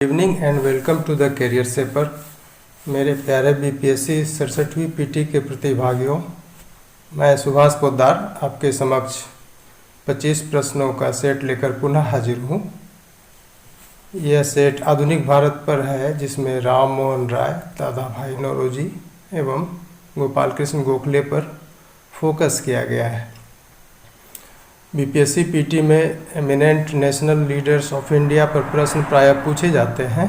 Evening and welcome to the career सेपर। मेरे प्यारे बीपीएससी 67वीं पीटी के प्रतिभागियों, मैं सुभाष पोद्दार आपके समक्ष 25 प्रश्नों का सेट लेकर पुनः हाजिर हूँ। यह सेट आधुनिक भारत पर है, जिसमें राम मोहन राय, दादा भाई नौरोजी एवं गोपाल कृष्ण गोखले पर फोकस किया गया है। बीपीएससी पीटी में eminent national leaders of India पर प्रश्न प्रायः पूछे जाते हैं।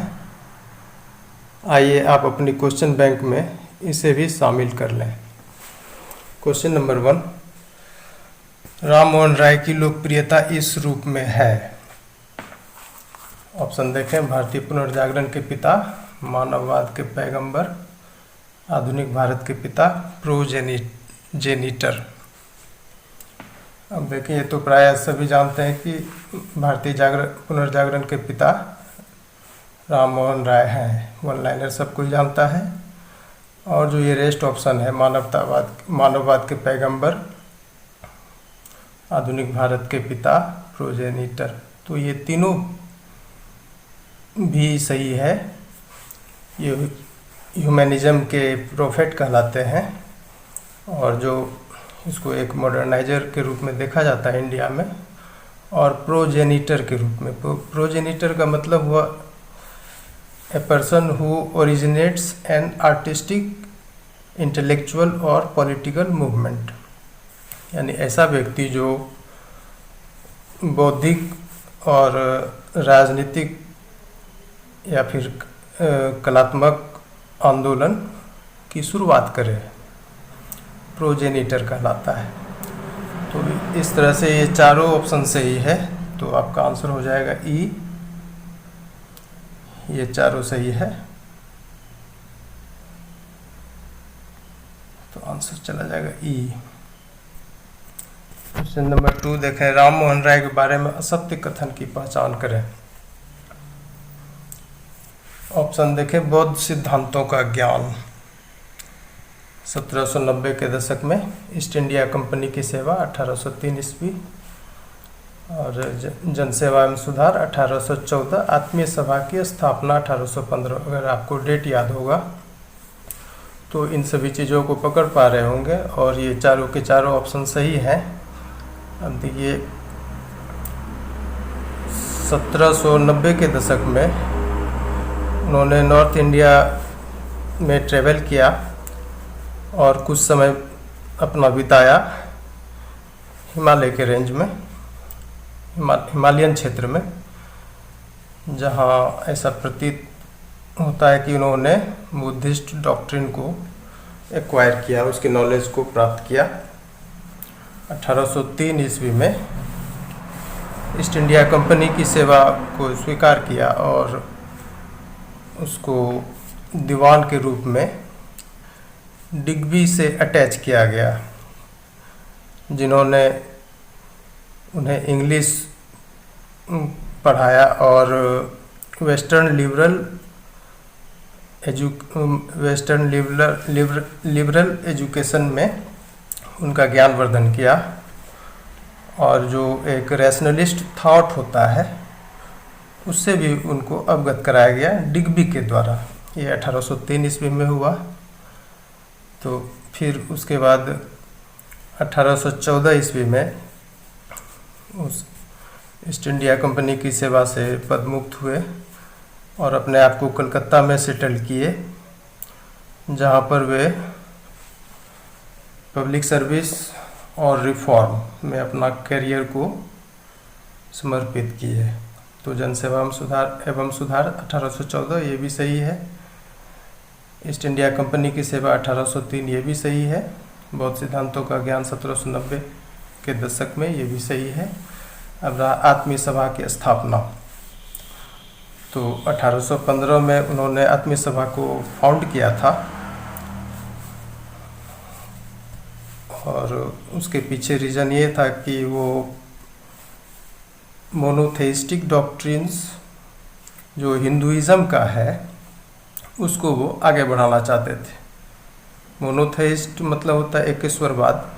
आइए आप अपनी क्वेश्चन बैंक में इसे भी शामिल कर लें। क्वेश्चन नंबर 1, राम मोहन राय की लोकप्रियता इस रूप में है। ऑप्शन देखें, भारतीय पुनर्जागरण के पिता, मानववाद के पैगंबर, आधुनिक भारत के पिता, प्रोजेनिटर। अब देखिए, ये तो प्राय सभी जानते हैं कि भारतीय पुनर्जागरण के पिता राम मोहन राय हैं, वन लाइनर सब कोई जानता है। और जो ये रेस्ट ऑप्शन है, मानववाद के पैगंबर, आधुनिक भारत के पिता, प्रोजेनिटर, तो ये तीनों भी सही है। ये ह्यूमैनिज्म के प्रोफेट कहलाते हैं और जो इसको एक मॉडर्नाइजर के रूप में देखा जाता है इंडिया में, और प्रोजेनिटर के रूप में। प्रोजेनिटर का मतलब हुआ a person who originates an artistic, intellectual और पॉलिटिकल मूवमेंट, यानी ऐसा व्यक्ति जो बौद्धिक और राजनीतिक या फिर कलात्मक आंदोलन की शुरुआत करे, प्रोजेनिटर कहलाता है। तो इस तरह से ये चारों ऑप्शन सही है, तो आपका आंसर हो जाएगा ई। ये चारों सही है, तो आंसर चला जाएगा ई। क्वेश्चन नंबर 2 देखें, राम मोहन राय के बारे में असत्य कथन की पहचान करें। ऑप्शन देखें, बौद्ध सिद्धांतों का ज्ञान। 1790 के दशक में ईस्ट इंडिया कंपनी की सेवा 1803 ईस्वी, और जनसेवा एवं सुधार 1814, आत्मीय सभा की स्थापना 1815। अगर आपको डेट याद होगा तो इन सभी चीज़ों को पकड़ पा रहे होंगे, और ये चारों के चारों ऑप्शन सही हैं। अब देखिए, 1790 के दशक में उन्होंने नॉर्थ इंडिया में ट्रेवल किया और कुछ समय अपना बिताया हिमालय के रेंज में, हिमालयन क्षेत्र में, जहाँ ऐसा प्रतीत होता है कि उन्होंने बुद्धिस्ट डॉक्ट्रिन को एक्वायर किया, उसकी नॉलेज को प्राप्त किया। 1803 ईस्वी में ईस्ट इंडिया कंपनी की सेवा को स्वीकार किया और उसको दीवान के रूप में डिग्बी से अटैच किया गया, जिन्होंने उन्हें इंग्लिश पढ़ाया और वेस्टर्न लिबरल एजुकेशन में उनका ज्ञानवर्धन किया। और जो एक रैशनलिस्ट थॉट होता है, उससे भी उनको अवगत कराया गया डिग्बी के द्वारा। ये 1803 ईस्वी में हुआ। तो फिर उसके बाद 1814 ईस्वी में उस ईस्ट इंडिया कंपनी की सेवा से पदमुक्त हुए और अपने आप को कलकत्ता में सेटल किए, जहाँ पर वे पब्लिक सर्विस और रिफॉर्म में अपना करियर को समर्पित किए। तो जनसेवा एवं सुधार 1814, ये भी सही है। ईस्ट इंडिया कंपनी की सेवा 1803, ये भी सही है। बौद्ध सिद्धांतों का ज्ञान 1790 के दशक में, ये भी सही है। अब आत्मीय सभा की स्थापना, तो 1815 में उन्होंने आत्मीय सभा को फाउंड किया था, और उसके पीछे रीज़न ये था कि वो मोनोथेइस्टिक डॉक्ट्रिन्स जो हिंदुइज्म का है, उसको वो आगे बढ़ाना चाहते थे। मोनोथेइस्ट मतलब होता है एकेश्वरवाद।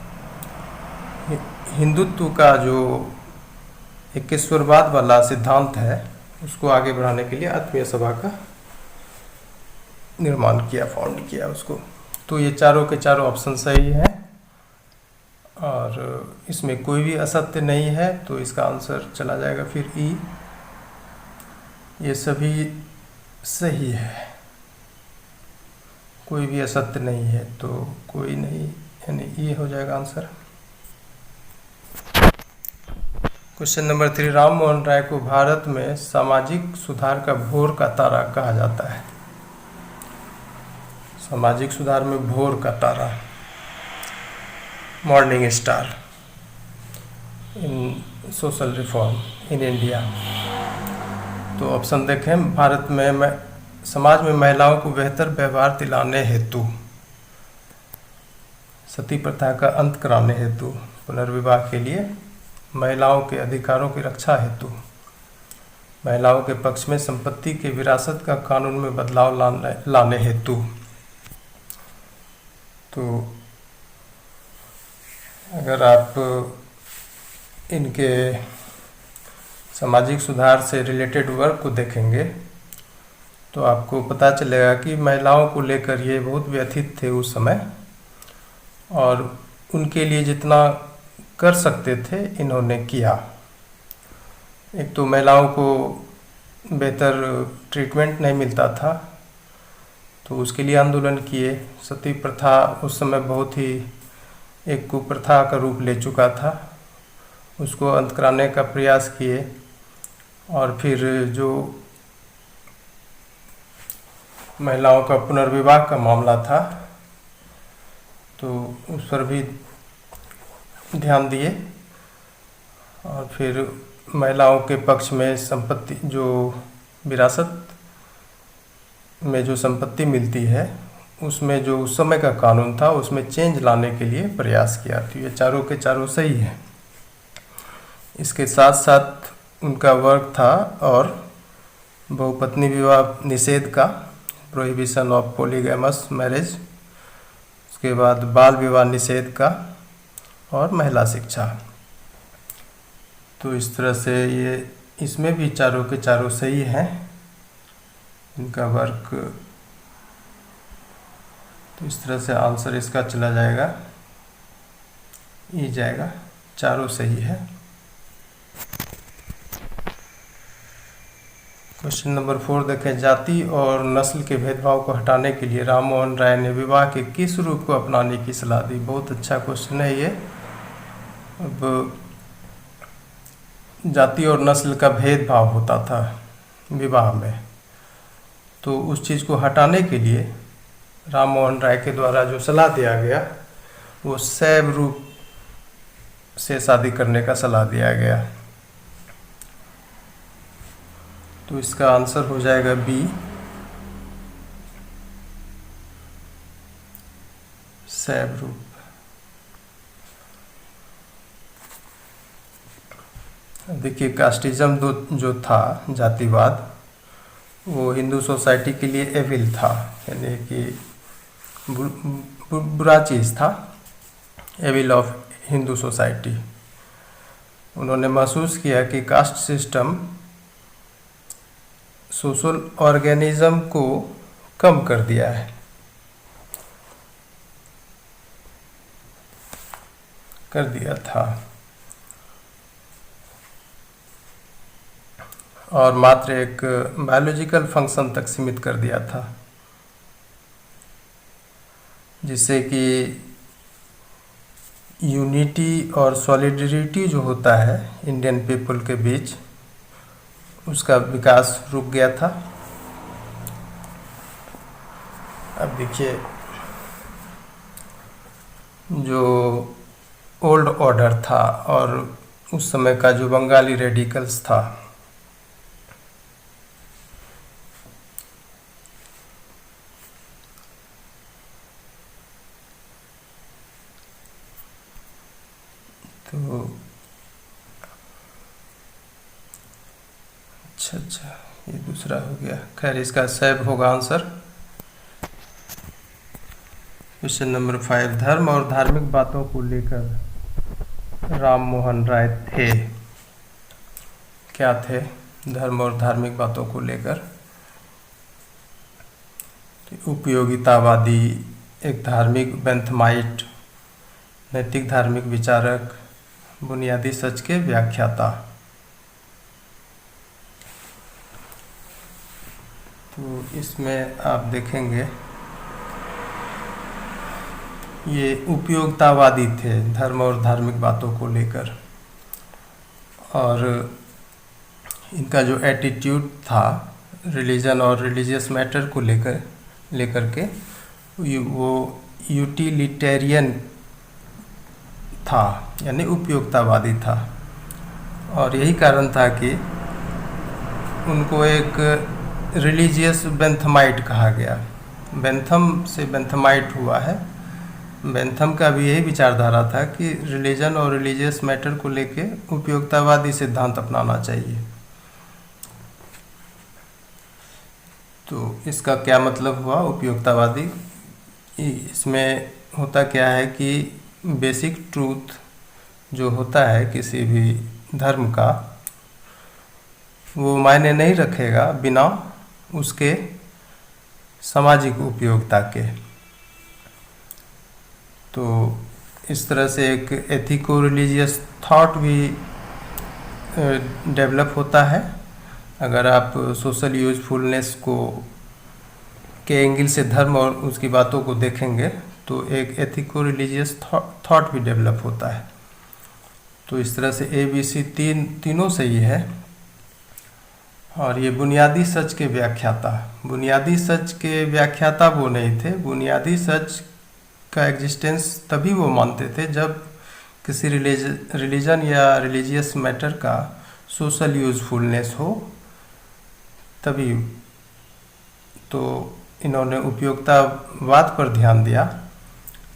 हिंदुत्व का जो एकेश्वरवाद वाला सिद्धांत है, उसको आगे बढ़ाने के लिए आत्मीय सभा का निर्माण किया, फाउंड किया उसको। तो ये चारों के चारों ऑप्शन सही है और इसमें कोई भी असत्य नहीं है, तो इसका आंसर चला जाएगा फिर ई। ये सभी सही है, कोई भी असत्य नहीं है, तो कोई नहीं, यानी ये हो जाएगा answer. Question number 3, Ram Mohan Roy को भारत में सामाजिक सुधार का भोर का तारा कहा जाता है। सामाजिक सुधार में भोर का तारा, morning star in social reform in India. तो ऑप्शन देखें, भारत में समाज में महिलाओं को बेहतर व्यवहार दिलाने हेतु, सती प्रथा का अंत कराने हेतु, पुनर्विवाह के लिए, महिलाओं के अधिकारों की रक्षा हेतु, महिलाओं के पक्ष में संपत्ति के विरासत का कानून में बदलाव लाने हेतु। तो अगर आप इनके सामाजिक सुधार से रिलेटेड वर्क को देखेंगे तो आपको पता चलेगा कि महिलाओं को लेकर ये बहुत व्यथित थे उस समय, और उनके लिए जितना कर सकते थे इन्होंने किया। एक तो महिलाओं को बेहतर ट्रीटमेंट नहीं मिलता था, तो उसके लिए आंदोलन किए। सती प्रथा उस समय बहुत ही एक कुप्रथा का रूप ले चुका था, उसको अंत कराने का प्रयास किए। और फिर जो महिलाओं का पुनर्विवाह का मामला था तो उस पर भी ध्यान दिए, और फिर महिलाओं के पक्ष में संपत्ति, जो विरासत में जो संपत्ति मिलती है उसमें जो उस समय का कानून था उसमें चेंज लाने के लिए प्रयास किया। तो ये चारों के चारों सही है। इसके साथ साथ उनका वर्क था और बहुपत्नी विवाह निषेध का, प्रोहिबिशन ऑफ पॉलीगैमस मैरिज, उसके बाद बाल विवाह निषेध का, और महिला शिक्षा। तो इस तरह से ये इसमें भी चारों के चारों सही हैं इनका वर्क। तो इस तरह से आंसर इसका चला जाएगा, ये जाएगा, चारों सही है। क्वेश्चन नंबर 4 देखें, जाति और नस्ल के भेदभाव को हटाने के लिए राम मोहन राय ने विवाह के किस रूप को अपनाने की सलाह दी। बहुत अच्छा क्वेश्चन है ये। अब जाति और नस्ल का भेदभाव होता था विवाह में, तो उस चीज़ को हटाने के लिए राम मोहन राय के द्वारा जो सलाह दिया गया वो सैव रूप से शादी करने का सलाह दिया गया। तो इसका आंसर हो जाएगा बी, सैव रूप। देखिए, कास्टिज्म जो था, जातिवाद, वो हिंदू सोसाइटी के लिए एविल था, यानी कि बुरा चीज़ था, एविल ऑफ हिंदू सोसाइटी। उन्होंने महसूस किया कि कास्ट सिस्टम सोशल ऑर्गेनिज्म को कम कर दिया है, कर दिया था, और मात्र एक बायोलॉजिकल फंक्शन तक सीमित कर दिया था, जिससे कि यूनिटी और सॉलिडरिटी जो होता है इंडियन पीपल के बीच, उसका विकास रुक गया था। अब देखिए, जो ओल्ड ऑर्डर था और उस समय का जो बंगाली रेडिकल्स था, तो अच्छा, ये दूसरा हो गया। खैर, इसका सैव होगा आंसर। क्वेश्चन नंबर 5, धर्म और धार्मिक बातों को लेकर राम मोहन राय थे, क्या थे? धर्म और धार्मिक बातों को लेकर। उपयोगितावादी एक धार्मिक बेंथमाइट, नैतिक धार्मिक विचारक, बुनियादी सच के व्याख्याता। तो इसमें आप देखेंगे ये उपयोगितावादी थे धर्म और धार्मिक बातों को लेकर, और इनका जो एटीट्यूड था रिलीजन और रिलीजियस मैटर को लेकर के वो यूटिलिटेरियन था, यानी उपयोगितावादी था। और यही कारण था कि उनको एक रिलीजियस बेंथमाइट कहा गया। बेंथम से बेंथमाइट हुआ है। बेंथम का भी यही विचारधारा था कि रिलीजन और रिलीजियस मैटर को लेके उपयोगितावादी सिद्धांत अपनाना चाहिए। तो इसका क्या मतलब हुआ उपयोगितावादी? इसमें होता क्या है कि बेसिक ट्रूथ जो होता है किसी भी धर्म का, वो मायने नहीं रखेगा बिना उसके सामाजिक उपयोगिता के। तो इस तरह से एक एथिको रिलीजियस थॉट भी डेवलप होता है। अगर आप सोशल यूजफुलनेस को के एंगल से धर्म और उसकी बातों को देखेंगे तो एक एथिको रिलीजियस थॉट भी डेवलप होता है। तो इस तरह से ABC तीनों सही है। और ये बुनियादी सच के व्याख्याता, बुनियादी सच के व्याख्याता वो नहीं थे। बुनियादी सच का एग्जिस्टेंस तभी वो मानते थे जब किसी रिलीजन या रिलीजियस मैटर का सोशल यूजफुलनेस हो, तभी। तो इन्होंने उपयोगितावाद पर ध्यान दिया,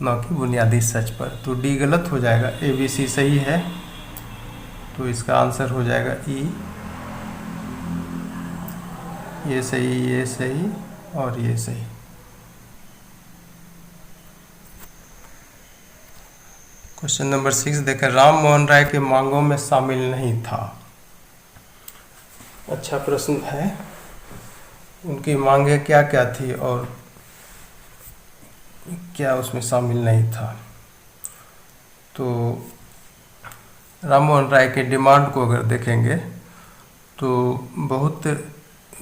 न कि बुनियादी सच पर। तो D गलत हो जाएगा, ABC सही है। तो इसका आंसर हो जाएगा E। ये सही, ये सही और ये सही। क्वेश्चन नंबर 6 देखें। राम मोहन राय के मांगों में शामिल नहीं था। अच्छा प्रश्न है। उनकी मांगे क्या क्या थी और क्या उसमें शामिल नहीं था? तो राम मोहन राय के डिमांड को अगर देखेंगे तो बहुत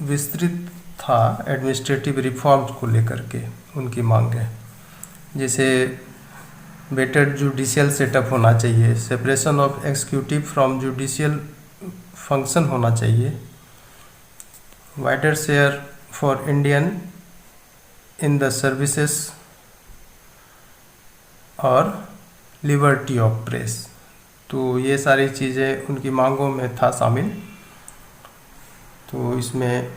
विस्तृत था। एडमिनिस्ट्रेटिव रिफॉर्म्स को लेकर के उनकी मांग है, जैसे बेटर जुडिशियल सेटअप होना चाहिए, separation of executive from judicial function होना चाहिए, wider share for Indian in the services और लिबर्टी ऑफ प्रेस। तो ये सारी चीज़ें उनकी मांगों में था शामिल। तो इसमें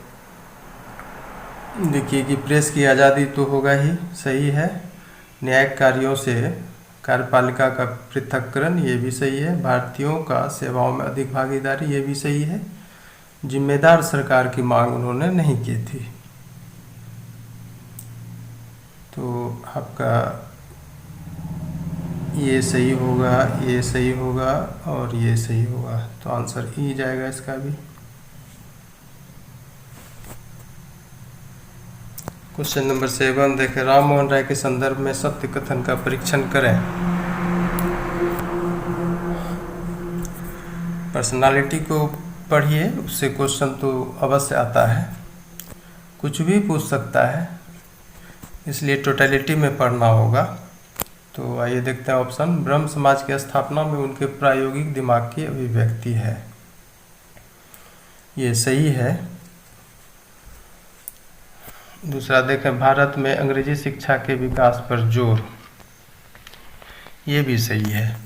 देखिए कि प्रेस की आज़ादी तो होगा ही, सही है। न्यायिक कार्यों से कार्यपालिका का पृथक्करण, ये भी सही है। भारतीयों का सेवाओं में अधिक भागीदारी, ये भी सही है। जिम्मेदार सरकार की मांग उन्होंने नहीं की थी। तो आपका ये सही होगा, ये सही होगा और ये सही होगा। तो आंसर E जाएगा इसका भी। क्वेश्चन नंबर 7 देखें। राम मोहन राय के संदर्भ में सत्य कथन का परीक्षण करें। पर्सनालिटी को पढ़िए, उससे क्वेश्चन तो अवश्य आता है, कुछ भी पूछ सकता है, इसलिए टोटलिटी में पढ़ना होगा। तो आइए देखते हैं ऑप्शन। ब्रह्म समाज की स्थापना में उनके प्रायोगिक दिमाग की अभिव्यक्ति है, ये सही है। दूसरा देखें। भारत में अंग्रेजी शिक्षा के विकास पर जोर, ये भी सही है।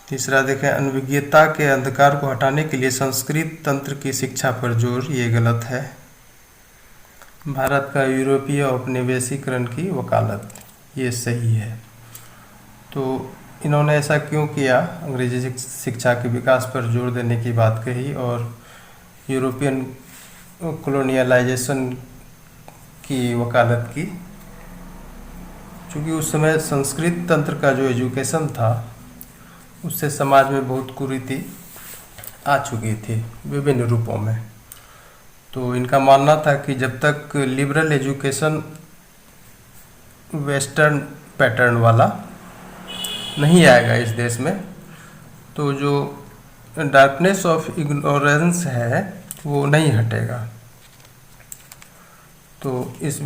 तीसरा देखें। अनभिज्ञता के अंधकार को हटाने के लिए संस्कृत तंत्र की शिक्षा पर जोर, ये गलत है। भारत का यूरोपीय औपनिवेशीकरण की वकालत, ये सही है। तो इन्होंने ऐसा क्यों किया? अंग्रेजी शिक्षा के विकास पर जोर देने की बात कही और यूरोपियन कॉलोनियलाइजेशन की वकालत की, क्योंकि उस समय संस्कृत तंत्र का जो एजुकेशन था उससे समाज में बहुत कुरीति आ चुकी थी विभिन्न रूपों में। तो इनका मानना था कि जब तक लिबरल एजुकेशन वेस्टर्न पैटर्न वाला नहीं आएगा इस देश में, तो जो डार्कनेस ऑफ इग्नोरेंस है वो नहीं हटेगा। तो इस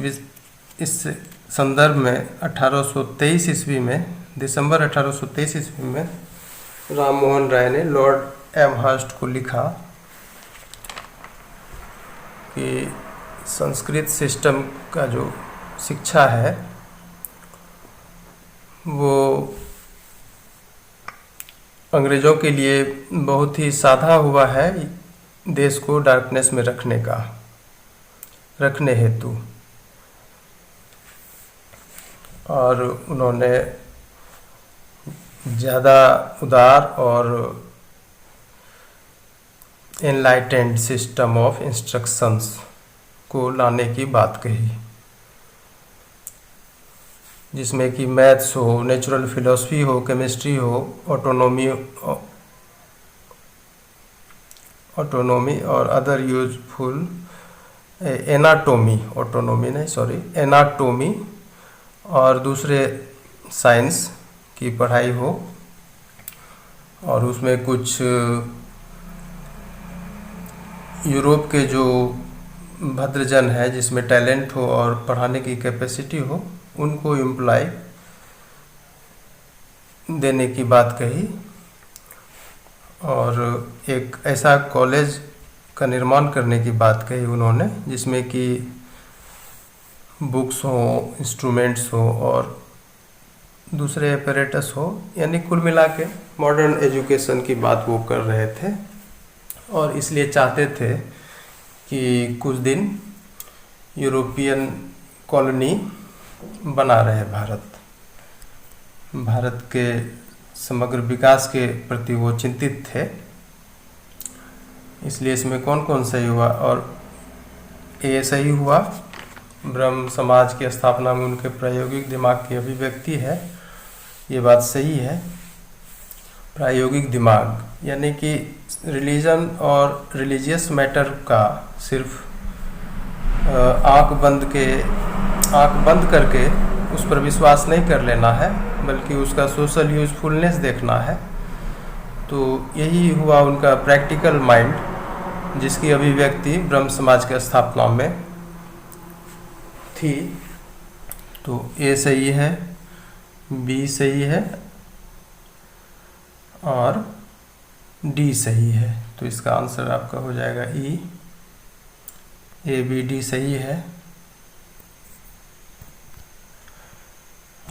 संदर्भ में 1823 ईस्वी में, दिसंबर 1823 ईस्वी में राम मोहन राय ने लॉर्ड एमहर्स्ट को लिखा कि संस्कृत सिस्टम का जो शिक्षा है वो अंग्रेज़ों के लिए बहुत ही साधा हुआ है देश को डार्कनेस में रखने हेतु। और उन्होंने ज़्यादा उदार और एनलाइटेंड सिस्टम ऑफ इंस्ट्रक्शंस को लाने की बात कही, जिसमें कि मैथ्स हो, नेचुरल फिलोसफी हो, केमिस्ट्री हो, ऑटोनॉमी और अदर यूजफुल एनाटोमी और दूसरे साइंस की पढ़ाई हो। और उसमें कुछ यूरोप के जो भद्रजन है जिसमें टैलेंट हो और पढ़ाने की कैपेसिटी हो, उनको एम्प्लॉय देने की बात कही। और एक ऐसा कॉलेज का निर्माण करने की बात कही उन्होंने जिसमें कि बुक्स हो, इंस्ट्रूमेंट्स हो और दूसरे अपैरेटस हो, यानी कुल मिला के मॉडर्न एजुकेशन की बात वो कर रहे थे। और इसलिए चाहते थे कि कुछ दिन यूरोपियन कॉलोनी बना रहे भारत के समग्र विकास के प्रति वो चिंतित थे। इसलिए इसमें कौन कौन सही हुआ, और ये सही हुआ ब्रह्म समाज की स्थापना में उनके प्रायोगिक दिमाग की अभिव्यक्ति है, ये बात सही है। प्रायोगिक दिमाग यानी कि रिलीजन और रिलीजियस मैटर का सिर्फ आंख बंद करके उस पर विश्वास नहीं कर लेना है, बल्कि उसका सोशल यूजफुलनेस देखना है। तो यही हुआ उनका प्रैक्टिकल माइंड, जिसकी अभिव्यक्ति ब्रह्म समाज की स्थापना में थी। तो ए सही है, बी सही है और डी सही है। तो इसका आंसर आपका हो जाएगा ई, ए बी डी सही है।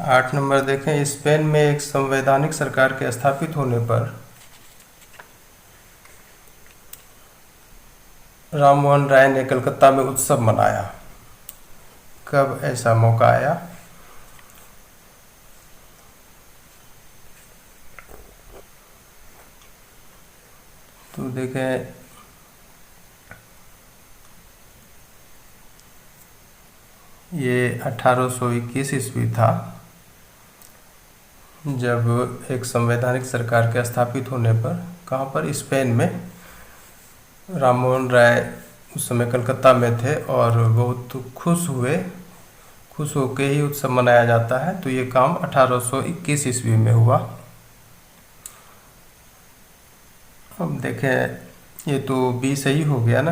8 नंबर देखें, स्पेन में एक संवैधानिक सरकार के स्थापित होने पर राम मोहन राय ने कलकत्ता में उत्सव मनाया। कब ऐसा मौका आया? तो देखें, ये 1821 ईस्वी था जब एक संवैधानिक सरकार के स्थापित होने पर, कहाँ पर, स्पेन में, राम मोहन राय उस समय कलकत्ता में थे और बहुत खुश होके ही उत्सव मनाया जाता है। तो ये काम 1821 ईस्वी में हुआ। अब देखें, ये तो बी सही हो गया ना,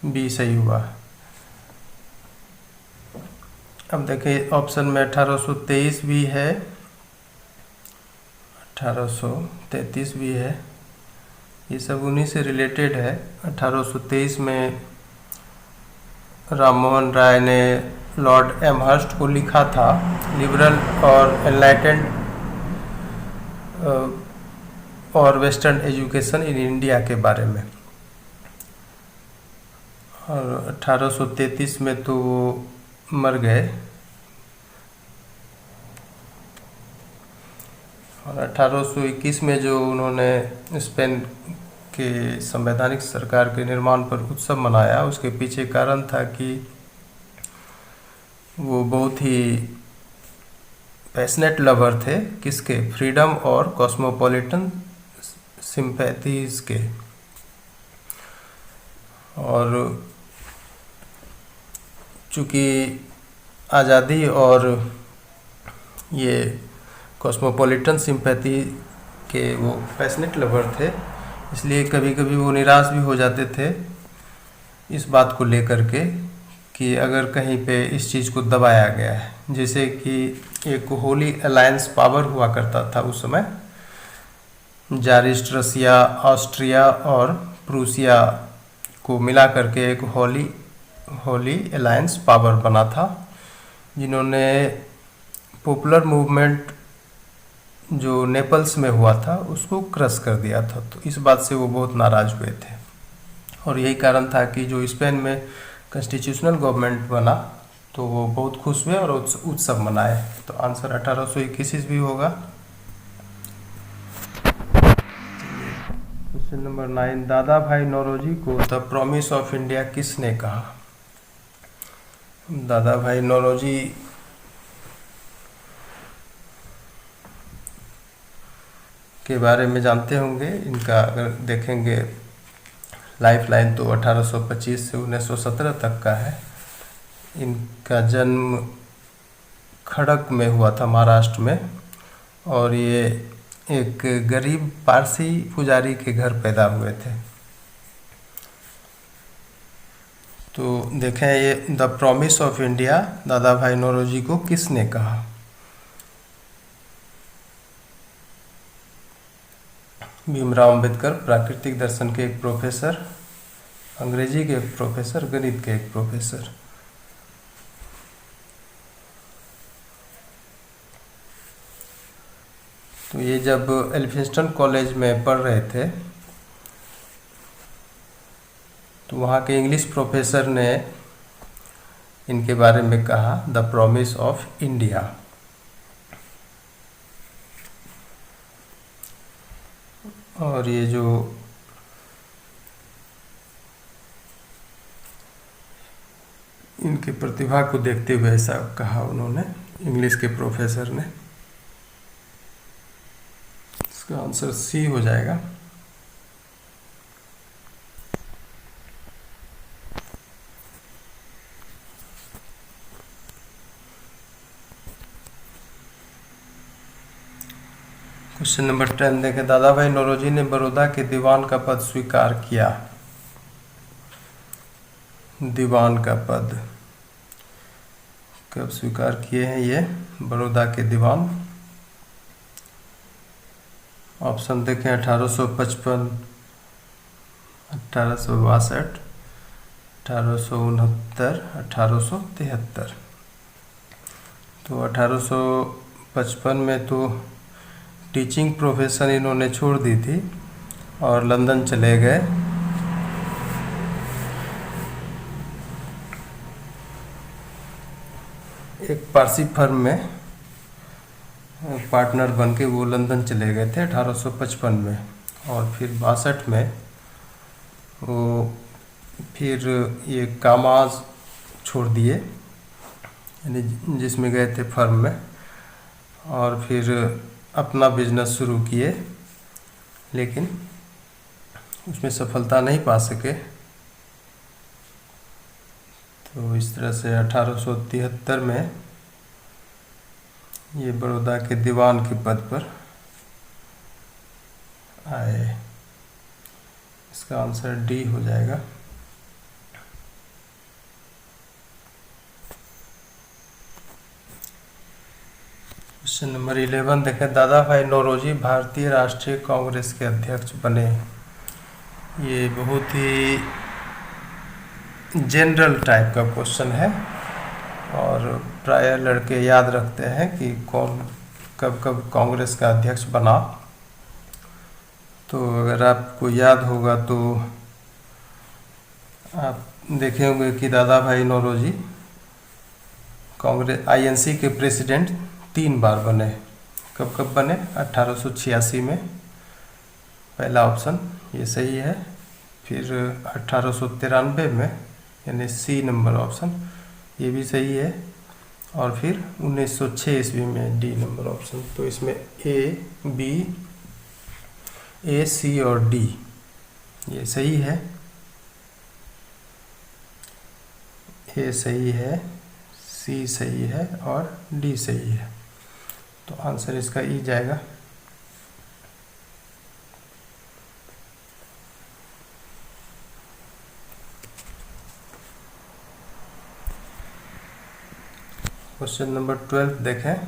बी सही हुआ। अब देखें ऑप्शन में 1823 भी है, 1833 भी है, ये सब उन्हीं से रिलेटेड है। 1823 में राम मोहन राय ने लॉर्ड एमहर्स्ट को लिखा था लिबरल और एनलाइटेंड और वेस्टर्न एजुकेशन इन इंडिया के बारे में। और 1833 में तो वो मर गए और 1821 में जो उन्होंने स्पेन के संवैधानिक सरकार के निर्माण पर उत्सव मनाया, उसके पीछे कारण था कि वो बहुत ही पैशनेट लवर थे, किसके, फ्रीडम और कॉस्मोपॉलिटन सिंपैथीज के। और चूँकि आज़ादी और ये कॉस्मोपॉलिटन सिंपैथी के वो पैशनेट लवर थे, इसलिए कभी कभी वो निराश भी हो जाते थे इस बात को लेकर के कि अगर कहीं पे इस चीज़ को दबाया गया है। जैसे कि एक होली अलायंस पावर हुआ करता था उस समय, जारिस्ट रसिया, ऑस्ट्रिया और प्रूसिया को मिला करके एक होली अलायंस पावर बना था, जिन्होंने पॉपुलर मूवमेंट जो नेपल्स में हुआ था उसको क्रश कर दिया था। तो इस बात से वो बहुत नाराज़ हुए थे और यही कारण था कि जो स्पेन में कॉन्स्टिट्यूशनल गवर्नमेंट बना तो वो बहुत खुश हुए और उत्सव मनाए। तो आंसर 1821 ईस्वी होगा। क्वेश्चन नंबर 9, दादा भाई नौरोजी को द प्रॉमिस ऑफ इंडिया किसने कहा? दादा भाई नौरोजी के बारे में जानते होंगे। इनका अगर देखेंगे लाइफ लाइन तो 1825 से 1917 तक का है। इनका जन्म खड़क में हुआ था, महाराष्ट्र में, और ये एक गरीब पारसी पुजारी के घर पैदा हुए थे। तो देखें ये द प्रॉमिस ऑफ इंडिया दादा भाई नौरोजी को किसने कहा? भीमराव अंबेडकर, प्राकृतिक दर्शन के एक प्रोफेसर, अंग्रेजी के एक प्रोफेसर, गणित के एक प्रोफेसर। तो ये जब एल्फिंस्टन कॉलेज में पढ़ रहे थे तो वहाँ के इंग्लिश प्रोफेसर ने इनके बारे में कहा द प्रॉमिस ऑफ इंडिया। और ये जो इनकी प्रतिभा को देखते हुए ऐसा कहा उन्होंने, इंग्लिश के प्रोफेसर ने। इसका आंसर सी हो जाएगा। क्वेश्चन नंबर 10 देखें, दादा भाई नौरोजी ने बड़ौदा के दीवान का पद स्वीकार किया। दीवान का पद कब स्वीकार किए हैं ये बड़ौदा के दीवान? ऑप्शन देखें 1855, 1862, 1869, 1873। तो 1855 में तो टीचिंग प्रोफेशन इन्होंने छोड़ दी थी और लंदन चले गए। एक पारसी फर्म में पार्टनर बन के वो लंदन चले गए थे 1855 में, और फिर 62 में वो फिर ये कामाज छोड़ दिए, यानी जिसमें गए थे फर्म में, और फिर अपना बिजनेस शुरू किए, लेकिन उसमें सफलता नहीं पा सके। तो इस तरह से 1873 में ये बड़ौदा के दीवान के पद पर आए। इसका आंसर डी हो जाएगा। क्वेश्चन नंबर 11 देखें, दादा भाई नौरोजी भारतीय राष्ट्रीय कांग्रेस के अध्यक्ष बने। ये बहुत ही जनरल टाइप का क्वेश्चन है और प्राय लड़के याद रखते हैं कि कौन कब कब कांग्रेस का अध्यक्ष बना। तो अगर आपको याद होगा तो आप देखे होंगे कि दादा भाई नौरोजी कांग्रेस आईएनसी के प्रेसिडेंट 3 बार बने। कब कब बने? 1886 में, पहला ऑप्शन ये सही है। फिर 1893 में, यानी सी नंबर ऑप्शन, ये भी सही है। और फिर 1906 ईस्वी में डी नंबर ऑप्शन। तो इसमें ए, बी ए, सी और डी ये सही है। ए सही है, सी सही है और डी सही है, तो आंसर इसका ई जाएगा। क्वेश्चन नंबर 12 देखें।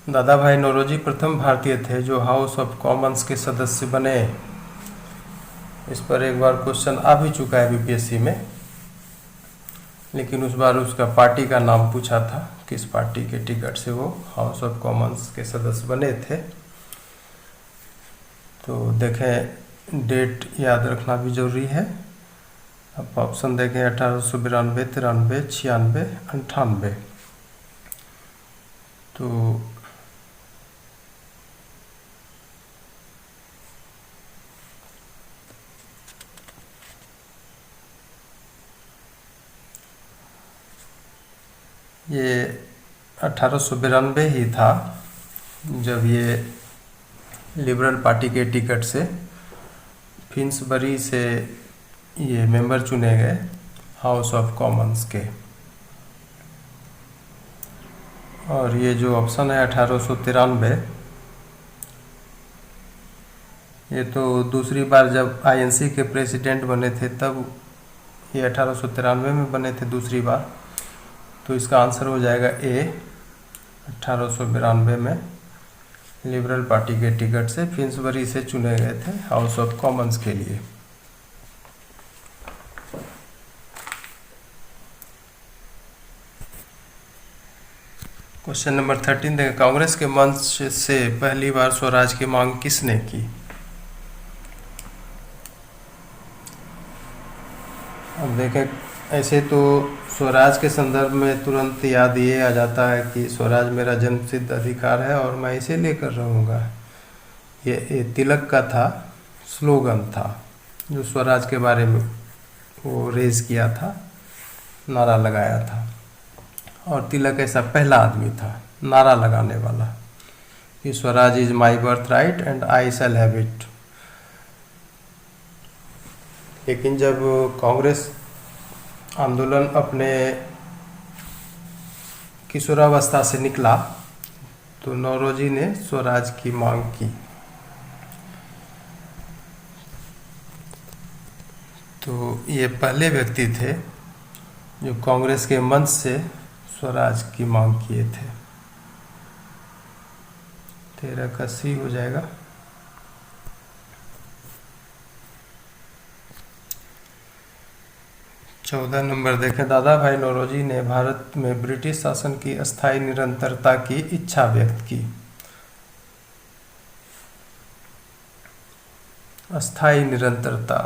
दादा भाई नौरोजी प्रथम भारतीय थे जो हाउस ऑफ कॉमन्स के सदस्य बने। इस पर एक बार क्वेश्चन आ भी चुका है बीपीएससी में, लेकिन उस बार उसका पार्टी का नाम पूछा था, किस पार्टी के टिकट से वो हाउस ऑफ कॉमन्स के सदस्य बने थे। तो देखें, डेट याद रखना भी जरूरी है। अब ऑप्शन देखें 1892, 93, 96, 98। तो ये 1892 ही था जब ये लिबरल पार्टी के टिकट से फिन्सबरी से ये मेंबर चुने गए हाउस ऑफ कॉमन्स के। और ये जो ऑप्शन है 1893, ये तो दूसरी बार जब आईएनसी के प्रेसिडेंट बने थे तब ये 1893 में बने थे दूसरी बार, तो इसका आंसर हो जाएगा ए। 1892 में लिबरल पार्टी के टिकट से फिन्सबरी से चुने गए थे हाउस ऑफ कॉमन्स के लिए। क्वेश्चन नंबर 13 देखें। कांग्रेस के मंच से पहली बार स्वराज की मांग किसने की? अब देखें, ऐसे तो स्वराज के संदर्भ में तुरंत याद ये आ जाता है कि स्वराज मेरा जन्मसिद्ध अधिकार है और मैं इसे लेकर रहूँगा। ये तिलक का था, स्लोगन था जो स्वराज के बारे में वो रेज किया था, नारा लगाया था। और तिलक ऐसा पहला आदमी था नारा लगाने वाला कि Swaraj is my birth right and I shall have it. लेकिन जब कांग्रेस आंदोलन अपने किशोरावस्था से निकला तो नौरोजी ने स्वराज की मांग की। तो ये पहले व्यक्ति थे जो कांग्रेस के मंच से स्वराज की मांग किए थे। 13 का सी हो जाएगा। चौदह नंबर देखें। दादा भाई नौरोजी ने भारत में ब्रिटिश शासन की अस्थायी निरंतरता की इच्छा व्यक्त की। अस्थायी निरंतरता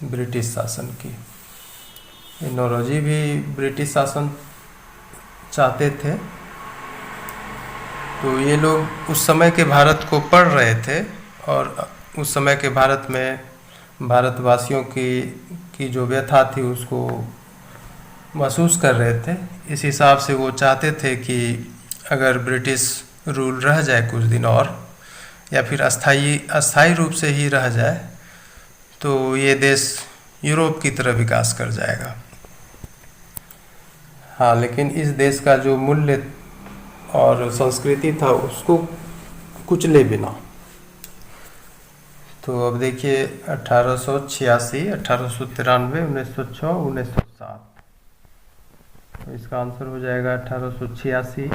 ब्रिटिश शासन की, नौरोजी भी ब्रिटिश शासन चाहते थे। तो ये लोग उस समय के भारत को पढ़ रहे थे और उस समय के भारत में भारतवासियों की जो व्यथा थी उसको महसूस कर रहे थे। इस हिसाब से वो चाहते थे कि अगर ब्रिटिश रूल रह जाए कुछ दिन और, या फिर अस्थायी रूप से ही रह जाए, तो ये देश यूरोप की तरह विकास कर जाएगा। हाँ, लेकिन इस देश का जो मूल्य और संस्कृति था उसको कुचले बिना। तो अब देखिए 1886, 1893, 1906, 1907, तो इसका आंसर हो जाएगा 1886।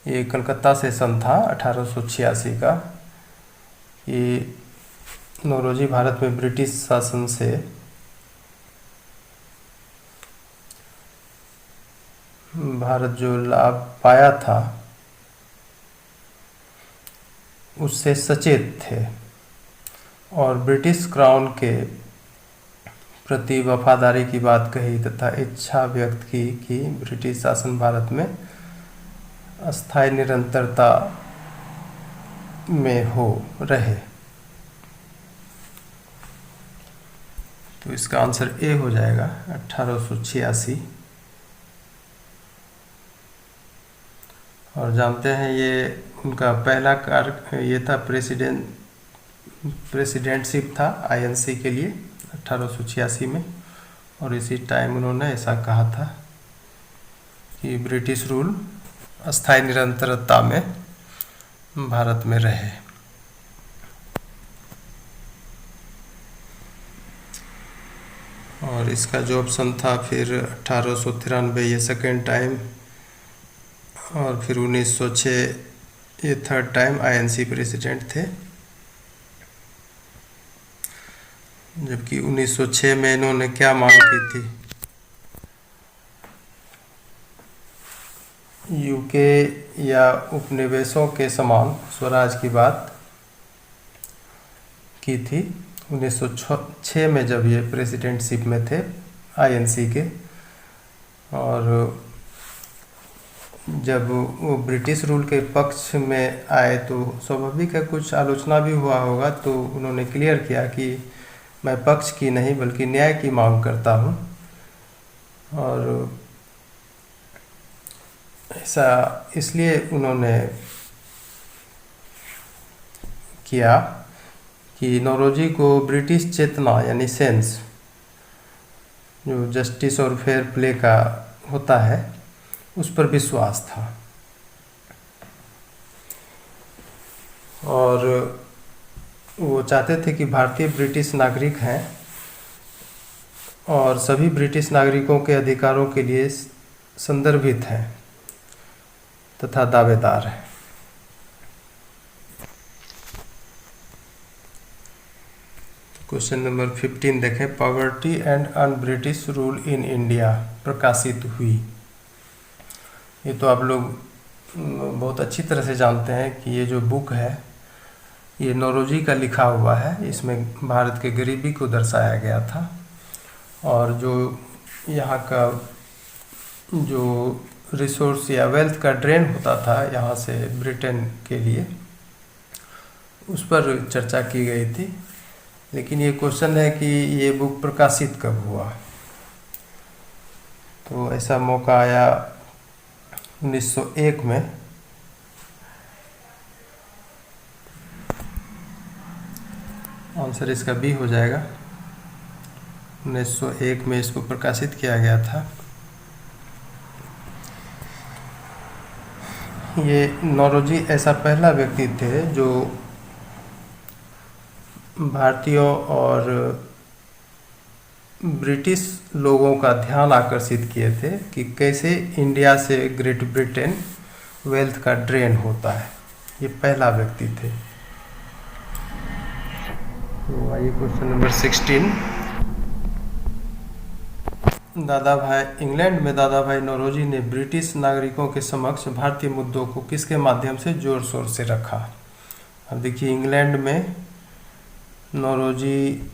ये कलकत्ता सेशन था 1886 का। ये नौरोजी भारत में ब्रिटिश शासन से भारत जो लाभ पाया था उससे सचेत थे और ब्रिटिश क्राउन के प्रति वफादारी की बात कही तथा इच्छा व्यक्त की कि ब्रिटिश शासन भारत में अस्थायी निरंतरता में हो रहे। तो इसका आंसर ए हो जाएगा 1886। और जानते हैं ये उनका पहला कार्य ये था, प्रेसिडेंटशिप था आईएनसी के लिए 1886 में। और इसी टाइम उन्होंने ऐसा कहा था कि ब्रिटिश रूल अस्थायी निरंतरता में भारत में रहे। और इसका जो ऑप्शन था फिर 1893 ये सेकेंड टाइम, और फिर 1906 ये थर्ड टाइम आईएनसी प्रेसिडेंट थे। जबकि 1906 में इन्होंने क्या मांग की थी, यूके या उपनिवेशों के समान स्वराज की बात की थी 1906 में, जब ये प्रेसिडेंटशिप में थे आईएनसी के। और जब वो ब्रिटिश रूल के पक्ष में आए तो स्वाभाविक है कुछ आलोचना भी हुआ होगा, तो उन्होंने क्लियर किया कि मैं पक्ष की नहीं बल्कि न्याय की मांग करता हूँ। और ऐसा इसलिए उन्होंने किया कि नौरोजी को ब्रिटिश चेतना यानी सेंस, जो जस्टिस और फेयर प्ले का होता है, उस पर विश्वास था। और वो चाहते थे कि भारतीय ब्रिटिश नागरिक हैं और सभी ब्रिटिश नागरिकों के अधिकारों के लिए संदर्भित हैं तथा दावेदार हैं। क्वेश्चन नंबर 15 देखें। Poverty and un British rule in India प्रकाशित हुई। ये तो आप लोग बहुत अच्छी तरह से जानते हैं कि ये जो बुक है ये नौरोजी का लिखा हुआ है। इसमें भारत के गरीबी को दर्शाया गया था और जो यहाँ का जो रिसोर्स या वेल्थ का ड्रेन होता था यहाँ से ब्रिटेन के लिए, उस पर चर्चा की गई थी। लेकिन ये क्वेश्चन है कि ये बुक प्रकाशित कब हुआ, तो ऐसा मौका आया 1901 में। आंसर इसका बी हो जाएगा। 1901 में इसको प्रकाशित किया गया था। ये नौरोजी ऐसा पहला व्यक्ति थे जो भारतीयों और ब्रिटिश लोगों का ध्यान आकर्षित किए थे कि कैसे इंडिया से ग्रेट ब्रिटेन वेल्थ का ड्रेन होता है। ये पहला व्यक्ति थे। तो आइए क्वेश्चन नंबर 16। इंग्लैंड में दादा भाई नौरोजी ने ब्रिटिश नागरिकों के समक्ष भारतीय मुद्दों को किसके माध्यम से जोर शोर से रखा। अब देखिए, इंग्लैंड में नौरोजी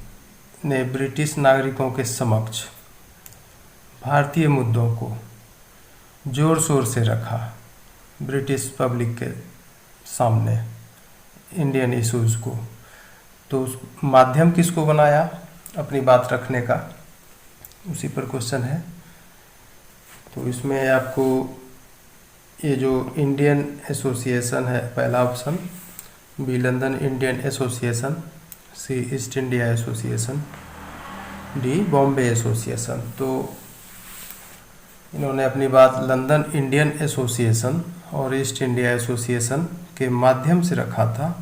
ने ब्रिटिश नागरिकों के समक्ष भारतीय मुद्दों को जोर शोर से रखा, ब्रिटिश पब्लिक के सामने इंडियन इश्यूज़ को। तो उस माध्यम किसको बनाया अपनी बात रखने का, उसी पर क्वेश्चन है। तो इसमें आपको ये जो इंडियन एसोसिएशन है, पहला option, B London Indian association, C East India association, D Bombay association. तो इन्होंने अपनी बात लंदन इंडियन एसोसिएशन और ईस्ट इंडिया एसोसिएशन के माध्यम से रखा था।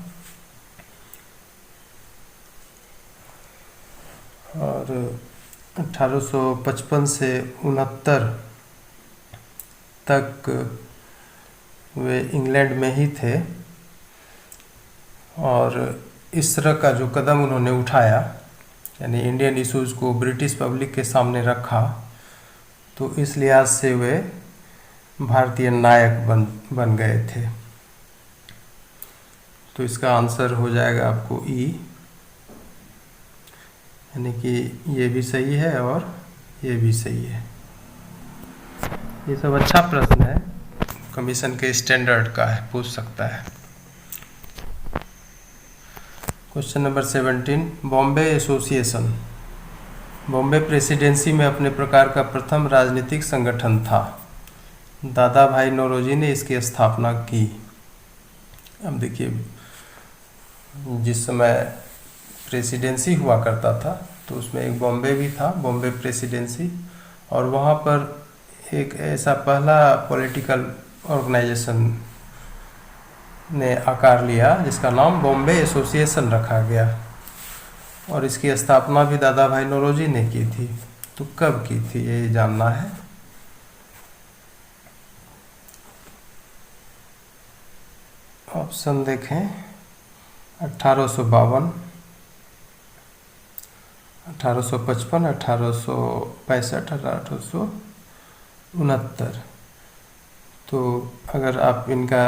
और 1855 से 69 तक वे इंग्लैंड में ही थे। और इस तरह का जो कदम उन्होंने उठाया, यानी इंडियन इश्यूज़ को ब्रिटिश पब्लिक के सामने रखा, तो इस लिहाज से वे भारतीय नायक बन गए थे। तो इसका आंसर हो जाएगा आपको ई, यानी कि ये भी सही है और ये भी सही है। ये सब अच्छा प्रश्न है, कमीशन के स्टैंडर्ड का है, पूछ सकता है। Question number 17। Bombay association Bombay presidency में अपने प्रकार का प्रथम राजनीतिक संगठन था। दादा भाई नौरोजी ने इसकी स्थापना की। अब देखिए, जिस समय प्रेसिडेंसी हुआ करता था तो उसमें एक बॉम्बे भी था, बॉम्बे प्रेसिडेंसी, और वहाँ पर एक ऐसा पहला पॉलिटिकल ऑर्गेनाइजेशन ने आकार लिया जिसका नाम बॉम्बे एसोसिएशन रखा गया, और इसकी स्थापना भी दादा भाई नौरोजी ने की थी। तो कब की थी ये जानना है। ऑप्शन देखें, 1852, 1855, 1865, 1869। तो अगर आप इनका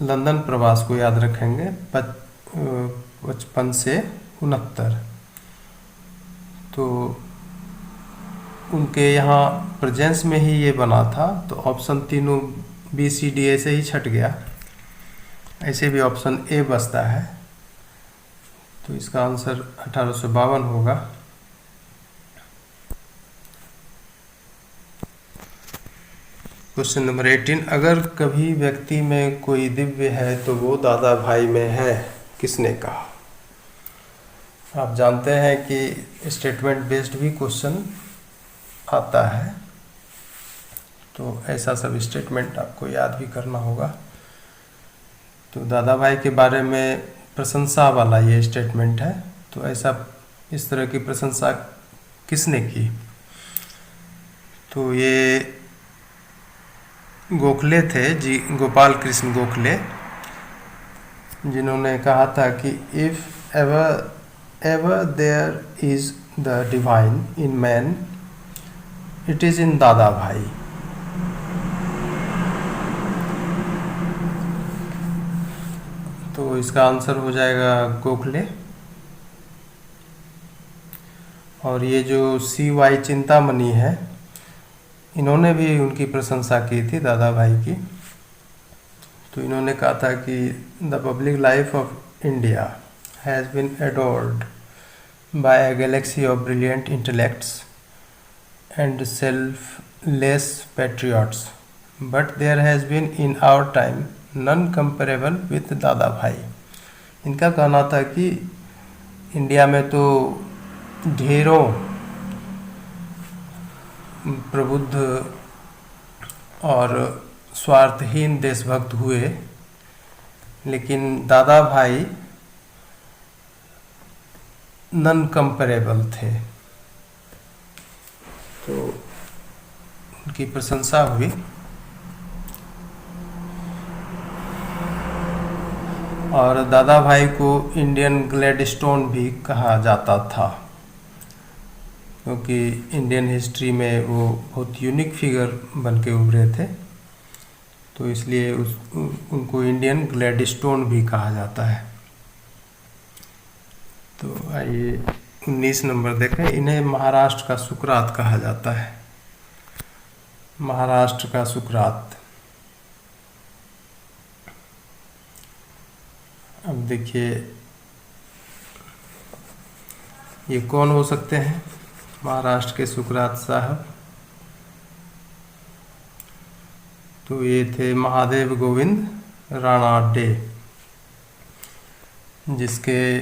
लंदन प्रवास को याद रखेंगे, 55 से 69, तो उनके यहाँ प्रेजेंस में ही ये बना था। तो ऑप्शन तीनों बी सी डी ऐसे ही छट गया, ऐसे भी ऑप्शन ए बचता है। तो इसका आंसर 1852 होगा। क्वेश्चन नंबर 18, अगर कभी व्यक्ति में कोई दिव्य है तो वो दादा भाई में है, किसने कहा। आप जानते हैं कि स्टेटमेंट बेस्ड भी क्वेश्चन आता है, तो ऐसा सब स्टेटमेंट आपको याद भी करना होगा। तो दादा भाई के बारे में प्रशंसा वाला ये स्टेटमेंट है। तो ऐसा इस तरह की प्रशंसा किसने की। तो ये गोखले थे जी, गोपाल कृष्ण गोखले, जिन्होंने कहा था कि if ever there is the divine in man, it is in Dadabhai. तो इसका आंसर हो जाएगा गोखले। और ये जो CY चिंतामणि है, इन्होंने भी उनकी प्रशंसा की थी दादा भाई की। तो इन्होंने कहा था कि the public life of India has been adorned by a galaxy of brilliant intellects and selfless patriots, but there has been in our time none comparable with Dadabhai. इनका कहना था कि इंडिया में तो ढेरों प्रबुद्ध और स्वार्थहीन देशभक्त हुए, लेकिन दादा भाई नन कंपेरेबल थे। तो उनकी प्रशंसा हुई। और दादा भाई को इंडियन ग्लैडस्टोन भी कहा जाता था, क्योंकि इंडियन हिस्ट्री में वो बहुत यूनिक फिगर बन के उभरे थे। तो इसलिए उनको इंडियन ग्लैडस्टोन भी कहा जाता है। तो आइए 19 नंबर देखें। इन्हें महाराष्ट्र का सुकरात कहा जाता है। महाराष्ट्र का सुकरात। अब देखिए, ये कौन हो सकते हैं महाराष्ट्र के सुकरात साहब। तो ये थे महादेव गोविंद राणाडे, जिसके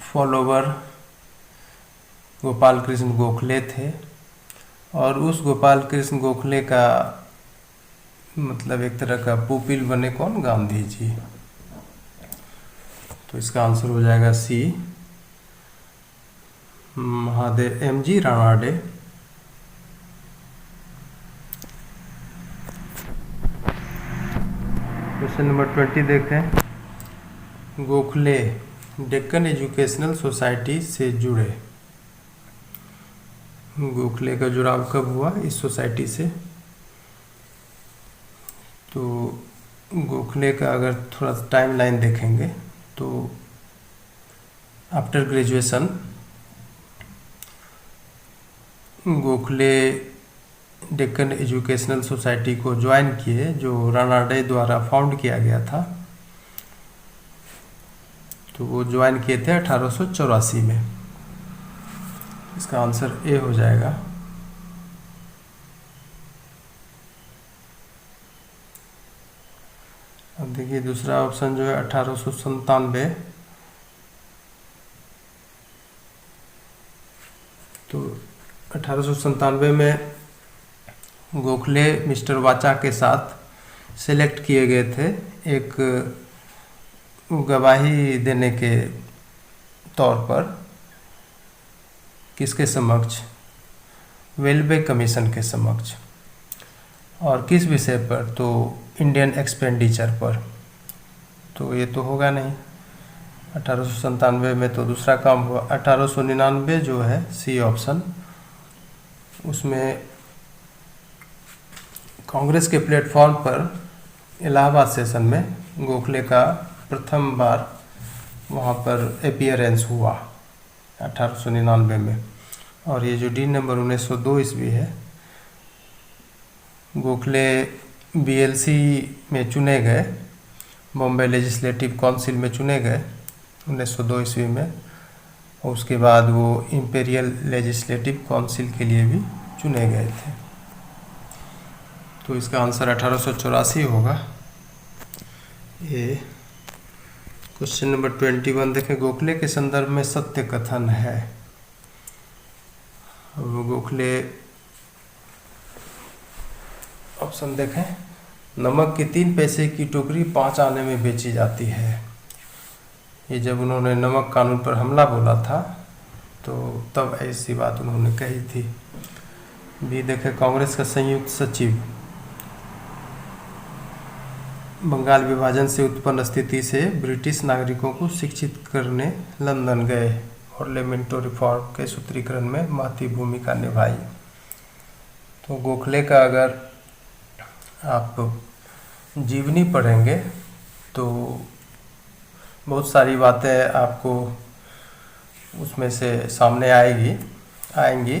फॉलोवर गोपाल कृष्ण गोखले थे। और उस गोपाल कृष्ण गोखले का मतलब एक तरह का पुपिल बने कौन, गांधी जी। तो इसका आंसर हो जाएगा सी, महादेव MG राणाडे। क्वेश्चन नंबर 20 देखें। गोखले डेक्कन एजुकेशनल सोसाइटी से जुड़े। गोखले का जुड़ाव कब हुआ इस सोसाइटी से। तो गोखले का अगर थोड़ा टाइम लाइन देखेंगे तो after graduation Gokhale Deccan educational society को ज्वाइन किए, जो राणाडे द्वारा फाउंड किया गया था। तो वो ज्वाइन किए थे 1884 में। इसका आंसर ए हो जाएगा। अब देखिए देखिए दूसरा ऑप्शन जो है 1897। तो 1897 में गोखले मिस्टर वाचा के साथ सेलेक्ट किए गए थे एक गवाही देने के तौर पर। किसके समक्ष? वेलबे कमीशन के समक्ष। और किस विषय पर? तो इंडियन एक्सपेंडिचर पर। तो ये तो होगा नहीं 1897 में, तो दूसरा काम हुआ। 1899 जो है सी ऑप्शन, उसमें कांग्रेस के प्लेटफॉर्म पर इलाहाबाद सेशन में गोखले का प्रथम बार वहाँ पर अपीयरेंस हुआ 1899 में। और ये जो डी नंबर 1902 ईस्वी है, गोखले बीएलसी में चुने गए, बॉम्बे लेजिस्लेटिव काउंसिल में चुने गए 1902 ईस्वी में। और उसके बाद वो इंपीरियल लेजिस्लेटिव काउंसिल के लिए भी चुने गए थे। तो इसका आंसर 1884 होगा। ये क्वेश्चन नंबर 21 देखें। गोखले के संदर्भ में सत्य कथन है। वो गोखले ऑप्शन देखें। नमक की 3 पैसे की टोकरी 5 आने में बेची जाती है। ये जब उन्होंने नमक कानून पर हमला बोला था तो तब ऐसी बात उन्होंने कही थी। भी देखें। कांग्रेस का संयुक्त सचिव बंगाल विभाजन से उत्पन्न स्थिति से ब्रिटिश नागरिकों को शिक्षित करने लंदन गए और लेमेंटो रिफॉर्म के सूत्रीकरण में महती भूमिका निभाई। तो गोखले का अगर आप जीवनी पढ़ेंगे तो बहुत सारी बातें आपको उसमें से सामने आएंगी।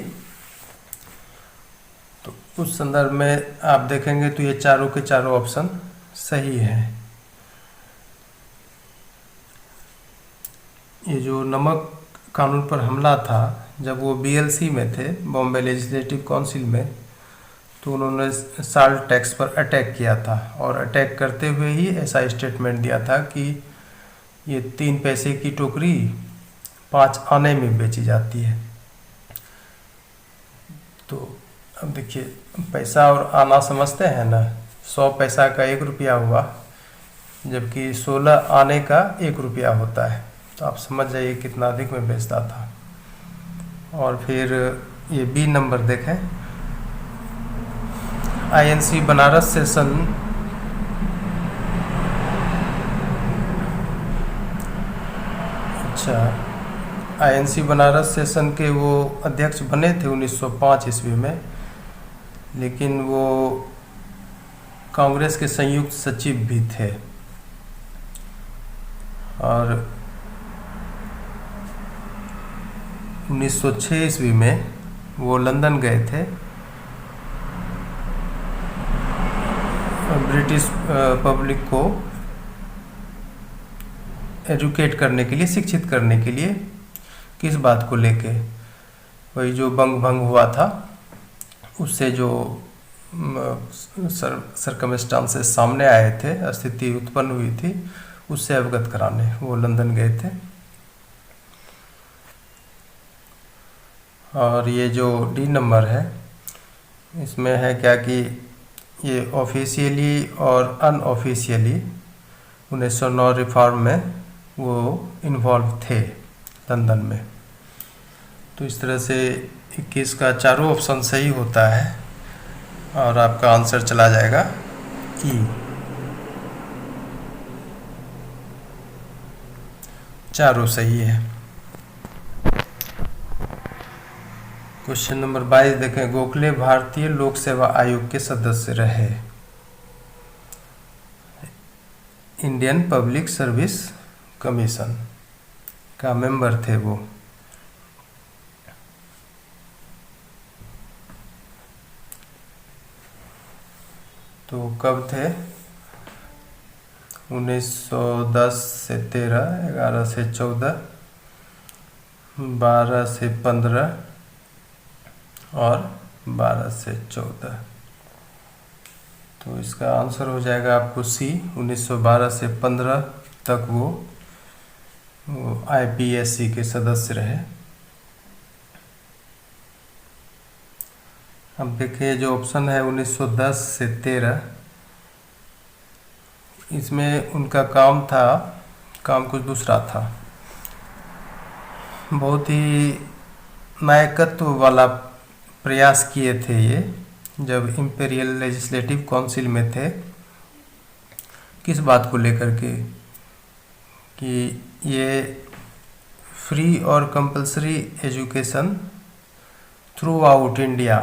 तो उस संदर्भ में आप देखेंगे तो ये चारों के चारों ऑप्शन सही है। ये जो नमक कानून पर हमला था, जब वो बीएलसी में थे, बॉम्बे लेजिस्लेटिव काउंसिल में, तो उन्होंने साल्ट टैक्स पर अटैक किया था। और अटैक करते हुए ही ऐसा स्टेटमेंट दिया था कि ये 3 पैसे की टोकरी 5 आने में बेची जाती है। तो अब देखिए, पैसा और आना समझते हैं ना। 100 पैसा का 1 रुपया हुआ, जबकि 16 आने का 1 रुपया होता है। तो आप समझ जाइए कितना अधिक में बेचता था। और फिर ये बी नंबर देखें। INC Banaras session INC Banaras session के वो अध्यक्ष बने थे 1905 ईस्वी में, लेकिन वो कांग्रेस के संयुक्त सचिव भी थे। और 1906 ईस्वी में वो लंदन गए थे ब्रिटिश पब्लिक को एजुकेट करने के लिए, शिक्षित करने के लिए। किस बात को लेके? वही जो बंग भंग हुआ था, उससे जो सर्कमस्टांसेस सामने आए थे, स्थिति उत्पन्न हुई थी, उससे अवगत कराने वो लंदन गए थे। और ये जो डी नंबर है, इसमें है क्या कि ये ऑफिशियली और अनऑफिशियली 1909 रिफॉर्म में वो इन्वॉल्व थे लंदन में। तो इस तरह से 21 का चारों ऑप्शन सही होता है और आपका आंसर चला जाएगा ई। चारों सही है। क्वेश्चन नंबर 22 देखें। गोखले भारतीय लोक सेवा आयोग के सदस्य रहे। इंडियन पब्लिक सर्विस कमीशन का मेंबर थे वो। तो कब थे? 1910 से 13, 11 से 14, 12 से 15 और 12 से 14। तो इसका आंसर हो जाएगा आपको सी। 1912 से 15 तक वो आईपीएससी के सदस्य रहे। अब देखिए जो ऑप्शन है 1910 से 13, इसमें उनका काम कुछ दूसरा था। बहुत ही नायकत्व वाला प्रयास किए थे ये जब इंपीरियल लेजिस्लेटिव काउंसिल में थे। किस बात को लेकर के कि ये फ्री और compulsory education through out India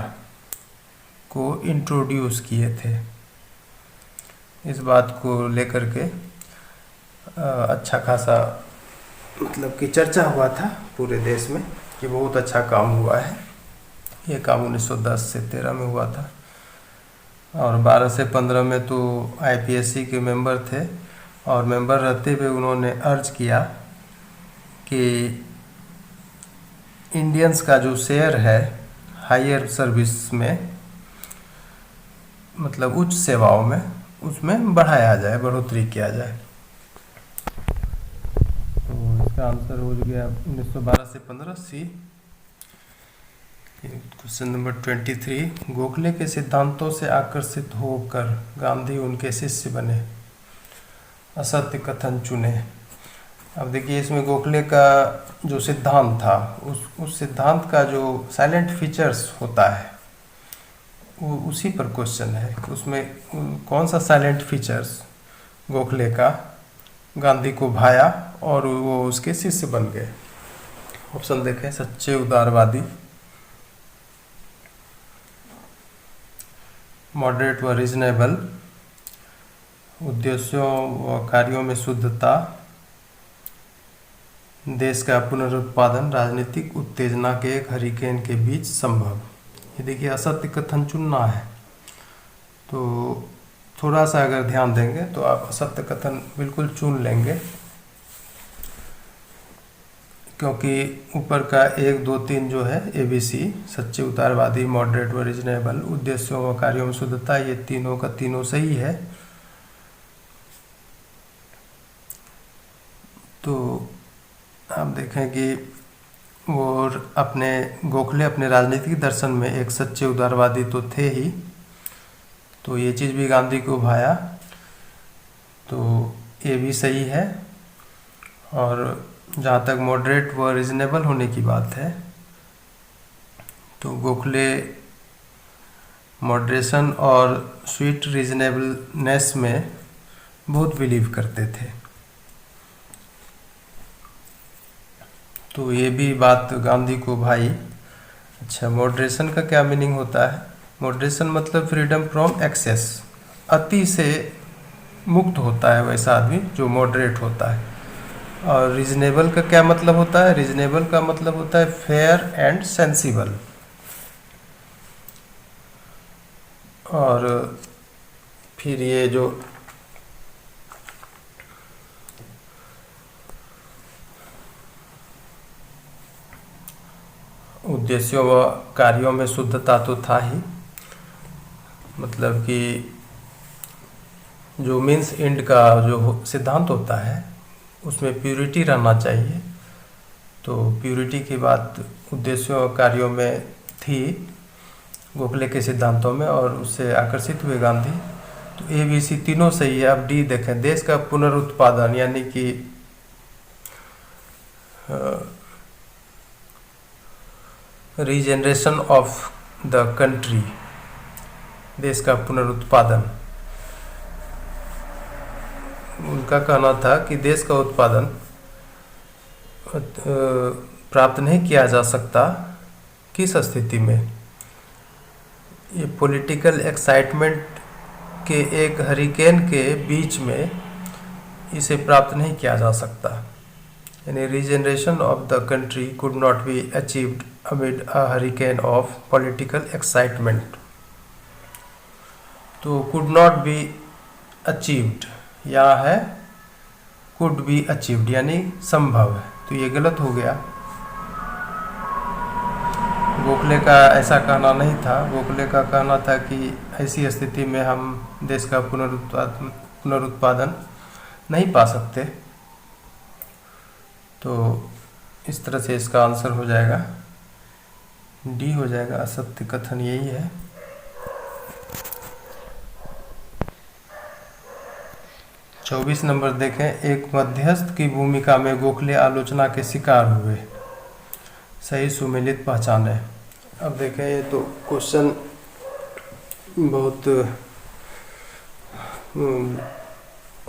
को इंट्रोड्यूस किए थे। इस बात को लेकर के अच्छा खासा मतलब कि चर्चा हुआ था पूरे देश में कि बहुत अच्छा काम हुआ है। ये काम 1910 से 13 में हुआ था और 12 से 15 में तो आईपीएससी के मेंबर थे और मेंबर रहते हुए उन्होंने अर्ज किया कि इंडियंस का जो शेयर है हायर सर्विस में मतलब उच्च सेवाओं में उसमें बढ़ाया जाए, बढ़ोतरी किया जाए। तो इसका आंसर हो गया 1912 से 15 सी। क्वेश्चन नंबर 23, गोखले के सिद्धांतों से आकर्षित होकर गांधी उनके शिष्य बने, असत्य कथन चुने। अब देखिए इसमें गोखले का जो सिद्धांत था उस सिद्धांत का जो साइलेंट फीचर्स होता है वो उसी पर क्वेश्चन है। उसमें कौन सा साइलेंट फीचर्स गोखले का गांधी को भाया और वो उसके शिष्य बन गए। ऑप्शन देखें, सच्चे उदारवादी, मॉडरेट व रीजनेबल, उद्देश्यों व कार्यों में शुद्धता, देश का पुनरुत्पादन, राजनीतिक उत्तेजना के एक हरिकेन के बीच संभव। ये देखिए असत्य कथन चुनना है तो थोड़ा सा अगर ध्यान देंगे तो आप असत्य कथन बिल्कुल चुन लेंगे, क्योंकि ऊपर का 1, 2, 3 जो है एबीसी, सच्चे उदारवादी, मॉडरेट व रीजनेबल, उद्देश्यों व कार्यों में शुद्धता, ये तीनों का तीनों सही है। तो आप देखें कि वो गोखले अपने राजनीतिक दर्शन में एक सच्चे उदारवादी तो थे ही, तो ये चीज़ भी गांधी को भाया, तो ये भी सही है। और जहाँ तक मॉडरेट व रीजनेबल होने की बात है तो गोखले मॉडरेशन और स्वीट रीजनेबलनेस में बहुत बिलीव करते थे, तो ये भी बात गांधी को भाई। अच्छा, मॉडरेशन का क्या मीनिंग होता है? मॉडरेशन मतलब फ्रीडम फ्रॉम एक्सेस, अति से मुक्त होता है वैसा आदमी जो मॉडरेट होता है। और रीजनेबल का क्या मतलब होता है? रीजनेबल का मतलब होता है फेयर एंड सेंसिबल। और फिर ये जो उद्देश्यों व कार्यों में शुद्धता तो था ही, मतलब कि जो मीन्स एंड का जो सिद्धांत होता है उसमें प्यूरिटी रहना चाहिए, तो प्यूरिटी की बात उद्देश्यों और कार्यों में थी गोखले के सिद्धांतों में और उससे आकर्षित हुए गांधी। तो ए बी सी तीनों सही है। अब डी देखें, देश का पुनरुत्पादन यानी कि रीजनरेशन ऑफ द कंट्री, देश का पुनरुत्पादन। उनका कहना था कि देश का उत्पादन प्राप्त नहीं किया जा सकता किस स्थिति में? ये पॉलिटिकल एक्साइटमेंट के एक हरिकेन के बीच में इसे प्राप्त नहीं किया जा सकता, यानी regeneration of the country could not be achieved amid a hurricane of political excitement. तो कुड नॉट बी अचीव्ड या है कुड बी अचीव्ड यानी संभव है, तो ये गलत हो गया। गोखले का ऐसा कहना नहीं था। गोखले का कहना था कि ऐसी स्थिति में हम देश का पुनरुत्पादन नहीं पा सकते। तो इस तरह से इसका आंसर हो जाएगा डी हो जाएगा। असत्य कथन यही है। चौबीस नंबर देखें, एक मध्यस्थ की भूमिका में गोखले आलोचना के शिकार हुए, सही सुमेलित पहचाने। अब देखें, ये तो क्वेश्चन बहुत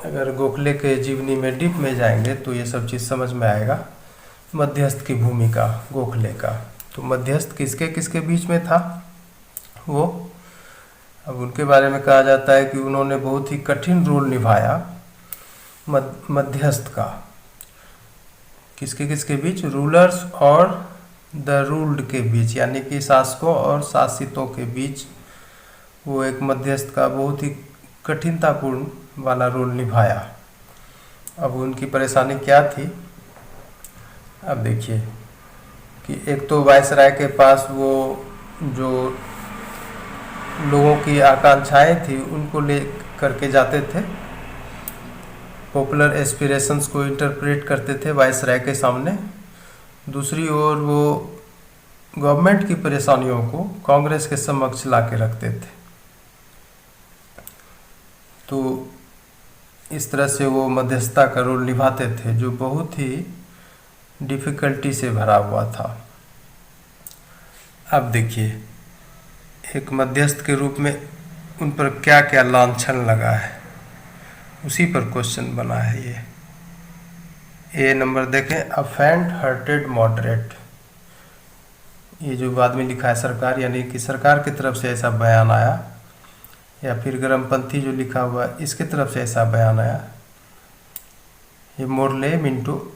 अगर गोखले के जीवनी में डीप में जाएंगे तो ये सब चीज़ समझ में आएगा। मध्यस्थ की भूमिका गोखले का, तो मध्यस्थ किसके किसके बीच में था वो। अब उनके बारे में कहा जाता है कि उन्होंने बहुत ही कठिन रोल निभाया मध्यस्थ का। किसके किसके बीच? रूलर्स और द रूल्ड के बीच, यानी कि शासकों और शासितों के बीच वो एक मध्यस्थ का बहुत ही कठिनतापूर्ण वाला रोल निभाया। अब उनकी परेशानी क्या थी? अब देखिए कि एक तो वायसराय के पास वो जो लोगों की आकांक्षाएं थी उनको ले करके जाते थे, पॉपुलर एस्पिरेशंस को इंटरप्रेट करते थे वायसराय के सामने। दूसरी ओर वो गवर्नमेंट की परेशानियों को कांग्रेस के समक्ष ला के रखते थे। तो इस तरह से वो मध्यस्थता का रोल निभाते थे, जो बहुत ही डिफ़िकल्टी से भरा हुआ था। अब देखिए, एक मध्यस्थ के रूप में उन पर क्या क्या लांछन लगा है, उसी पर क्वेश्चन बना है ये। ए नंबर देखें, अ फेंट हार्टेड मॉडरेट। ये जो बाद में लिखा है सरकार, यानी कि सरकार की तरफ से ऐसा बयान आया, या फिर गरमपंथी जो लिखा हुआ है इसके तरफ से ऐसा बयान आया। ये मोरले, मिंटो,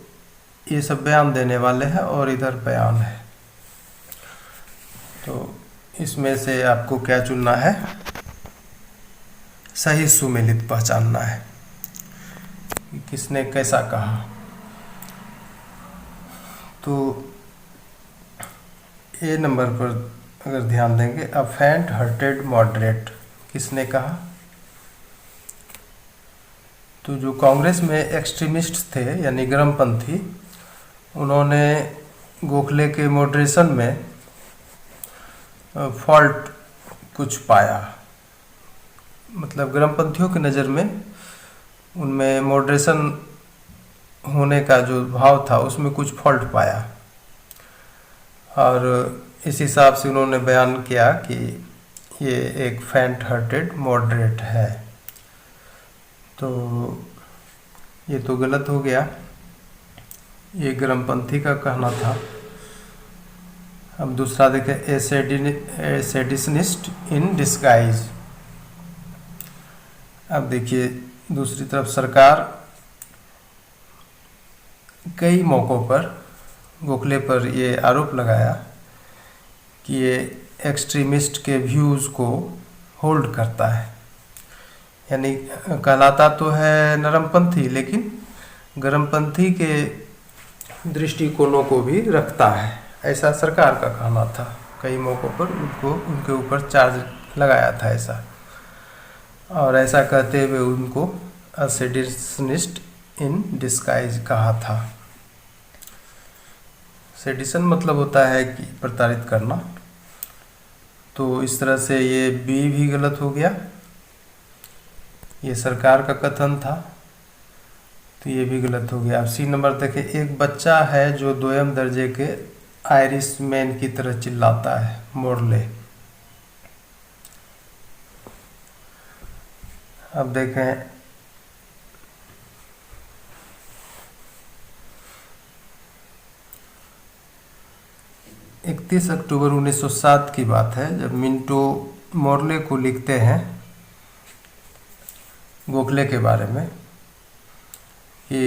ये सब बयान देने वाले हैं और इधर बयान है। तो इसमें से आपको क्या चुनना है? सही सुमेलित पहचानना है कि किसने कैसा कहा। तो ए नंबर पर अगर ध्यान देंगे, अ फेंट हार्टेड मॉडरेट किसने कहा? तो जो कांग्रेस में एक्सट्रीमिस्ट थे यानी गरमपंथी, उन्होंने गोखले के मॉडरेशन में फॉल्ट कुछ पाया। मतलब गरमपंथियों की नज़र में उनमें मॉडरेशन होने का जो भाव था उसमें कुछ फॉल्ट पाया, और इस हिसाब से उन्होंने बयान किया कि ये एक फेंट हार्टेड मॉडरेट है। तो ये तो गलत हो गया, ये गरमपंथी का कहना था। अब दूसरा देखें, ए सेडिशनिस्ट इन डिस्गाइज। अब देखिए, दूसरी तरफ सरकार कई मौक़ों पर गोखले पर ये आरोप लगाया कि ये एक्सट्रीमिस्ट के व्यूज़ को होल्ड करता है, यानी कहलाता तो है नरमपंथी, लेकिन गरमपंथी के दृष्टिकोणों को भी रखता है, ऐसा सरकार का कहना था। कई मौक़ों पर उनके ऊपर चार्ज लगाया था ऐसा, और ऐसा कहते हुए उनको अ सेडिशनिस्ट इन डिस्गाइज कहा था। सेडिशन मतलब होता है कि प्रताड़ित करना। तो इस तरह से ये बी भी गलत हो गया, ये सरकार का कथन था, तो ये भी गलत हो गया। अब सी नंबर देखें, एक बच्चा है जो दोयम दर्जे के आयरिश मैन की तरह चिल्लाता है, मोरले। अब देखें, इकतीस अक्टूबर 1907 की बात है, जब मिंटो मोरले को लिखते हैं गोखले के बारे में कि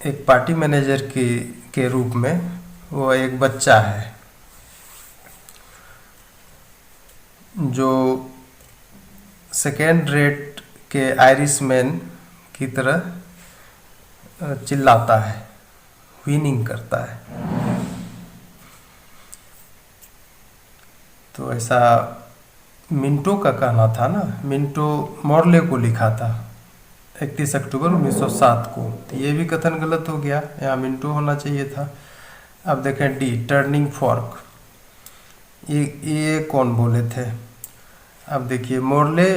एक पार्टी मैनेजर के रूप में वो एक बच्चा है जो सेकेंड रेट के आयरिशमैन की तरह चिल्लाता है, व्हीनिंग करता है। तो ऐसा मिंटो का कहना था ना, मिंटो मॉर्ले को लिखा था 31 अक्टूबर 1907 को, तो ये भी कथन गलत हो गया, यहाँ मिंटो होना चाहिए था। अब देखें डी, टर्निंग फॉर्क, ये कौन बोले थे? अब देखिए मोर्ले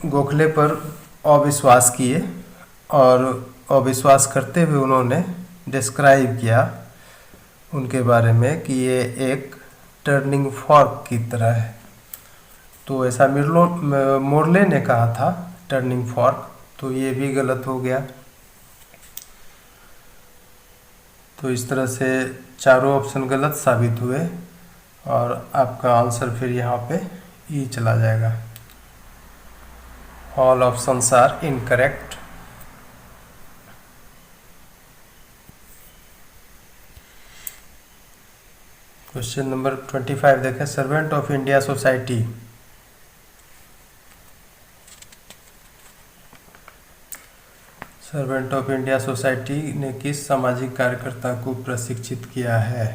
गोखले पर अविश्वास किए और अविश्वास करते हुए उन्होंने डिस्क्राइब किया उनके बारे में कि ये एक टर्निंग फॉर्क की तरह है। तो ऐसा मोर्ले ने कहा था टर्निंग फॉर्क, तो ये भी गलत हो गया। तो इस तरह से चारों ऑप्शन गलत साबित हुए और आपका आंसर फिर यहाँ पे ई चला जाएगा। All options are incorrect. Question number 25 देखें, Servant of India Society Servant of India Society ने किस सामाजिक कार्यकर्ता को प्रशिक्षित किया है?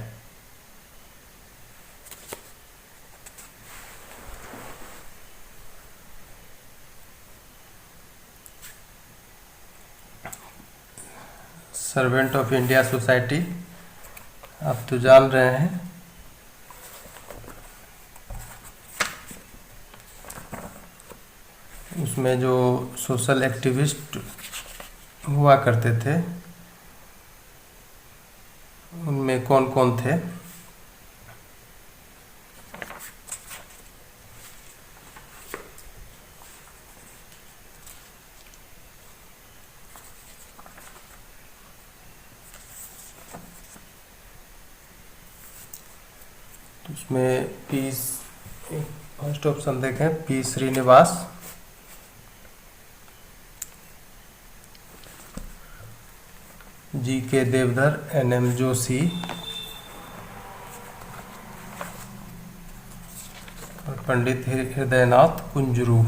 सर्वेंट ऑफ इंडिया सोसाइटी आप तो जान रहे हैं, उसमें जो सोशल एक्टिविस्ट हुआ करते थे उनमें कौन कौन थे? उसमें फर्स्ट ऑप्शन देखें, पी श्रीनिवास, जी के देवधर, एन.एम. जोशी और पंडित हृदयनाथ कुंजरू।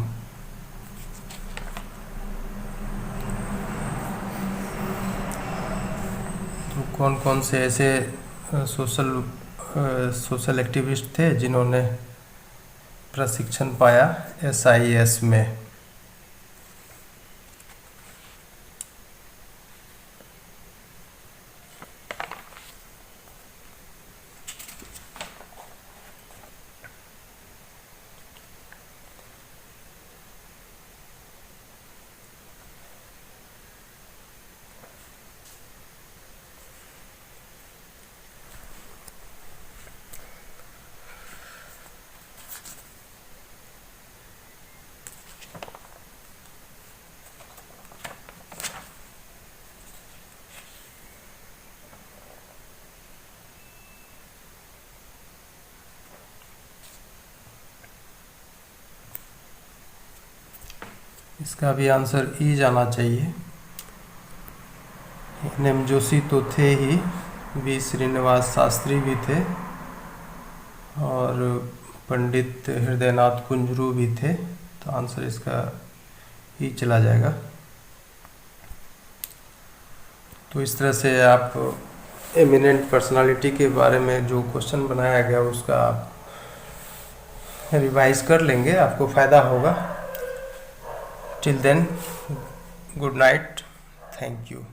तो कौन कौन से ऐसे सोशल एक्टिविस्ट थे जिन्होंने प्रशिक्षण पाया SIS में? इसका भी आंसर ई जाना चाहिए। एन.एम. जोशी तो थे ही, वी श्रीनिवास शास्त्री भी थे और पंडित हृदयनाथ कुंजरू भी थे। तो आंसर इसका ई चला जाएगा। तो इस तरह से आप एमिनेंट पर्सनालिटी के बारे में जो क्वेश्चन बनाया गया उसका आप रिवाइज कर लेंगे, आपको फ़ायदा होगा। Till then, good night. Thank you.